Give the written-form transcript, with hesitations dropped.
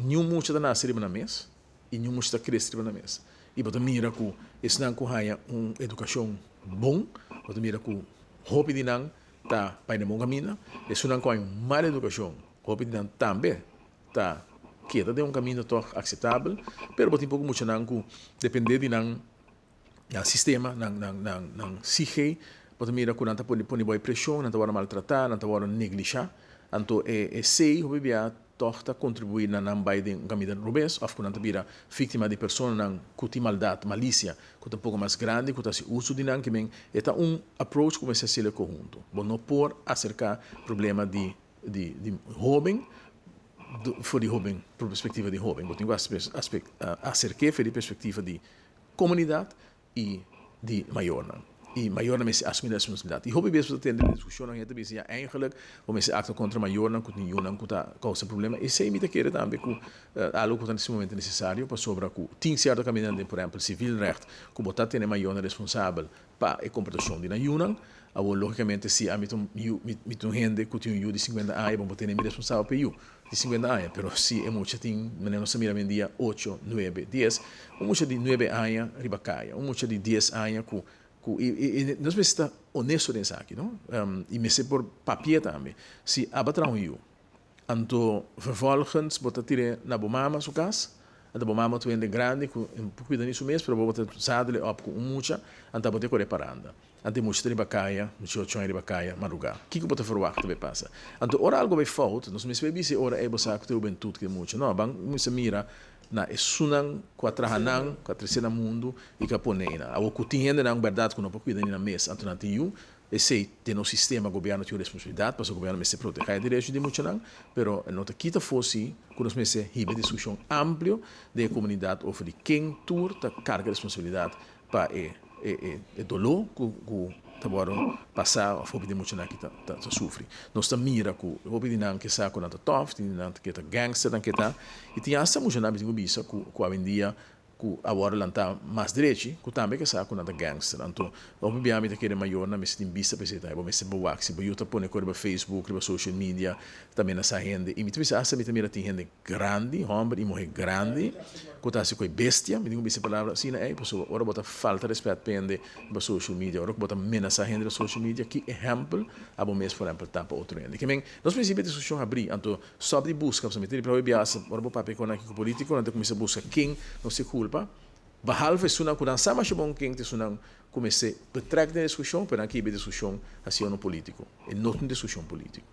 nenhum mucho da nascer na mesa e nenhum mucho da crescer na mesa. E bota mira que esse não haya educação bom, bota mira que hope de não tá para na mongamina, esse não com má educação, hope de não também tá queda de caminho toch aceitável, pero bota pouco muito não que depender de não sistema, não sige, bota mira que não tá poni boa pressão, não tá hora maltratar, não tá hora neglijar, então sei hope bia torta contribuir na nambai de camida rubens, of quando vira vítima de pessoa na cuti maldade, malícia, que um pouco mais grande, que se uso de nan que men, eta approach como se sele conjunto. Bom, não por acercar problema de jovem, for de jovem, por perspectiva de jovem, bom, tem acercar for de perspectiva de comunidade e de maior nan. E maior na messe assumir a responsabilidade. E hobby mesmo ter a discussão na gente dizia eigenlijk o messe acto contra maior não que nenhum não que causa problema. E sei me da querer também que algo que nesse momento necessário para sobre que tem certo caminhando por exemplo civil recht que botar ter maior responsável para a comportação de na união. Agora logicamente se a mitum gente que tem de 50 anos vamos ter responsável para de 50 anos, pero se é muito tem menos mira vendia 8, 9, 10, muito de 9 anos ribacaia, muito de 10 anos e nós precisamos estar honestos nisso aqui, não? E me se por papel também. Se abatrão eu, então vervolgens botar tire na bomama sua casa, a bomama tu ende grande com cuida nisso mesmo, para botar sadle op com mucha, então botar correr paranda. Ante muito de bacaia, muito chão de bacaia, madrugar. Que botar verwacht vai passa. Então ora algo vai falta, nós me se se ora é botar que tu bem tudo que muito, não? Bang me mira na esunang quatrahanang quatricena mundo e caponeina. A ocutienda na verdade que não pode cuidar na mesa, então não tem esse tem no sistema governo tem responsabilidade para o governo se proteger direito de muito não, pero não te quita fosse quando nós se ribe discussão amplo de comunidade over de quem tur ta carga responsabilidade para dolor que agora passar a fobia de muito não que tá sofre. Nós ta mira que o fobia não que saco não tá tough, não que tá gangster não que tá e tem essa muito não bitinho bisa que a vendia que agora lá está mais direito, que também que sabe que gangster. Então, obviamente que é maior na mesa de vista para ser vamos ser boa, se eu estou pondo coisa no Facebook, no social media, também nessa gente. E me tudo isso, essa me também tem gente grande, homem e mulher grande, que está se com bestia, me digo essa palavra assim, é pessoa, ora bota falta de respeito pende no social media, ora bota menos a gente no social media, que exemplo, a bom mês por exemplo tá para outro gente. Que bem, nós princípios de discussão abrir, então sobre busca, para meter para o biasa, ora bota papel com aqui político, então começa a buscar quem não se culpa. Behalve sunang kung sama siya bang king sunang comecei a betrekken de discussão, pero aqui a discussão assim no político, e não uma discussão política.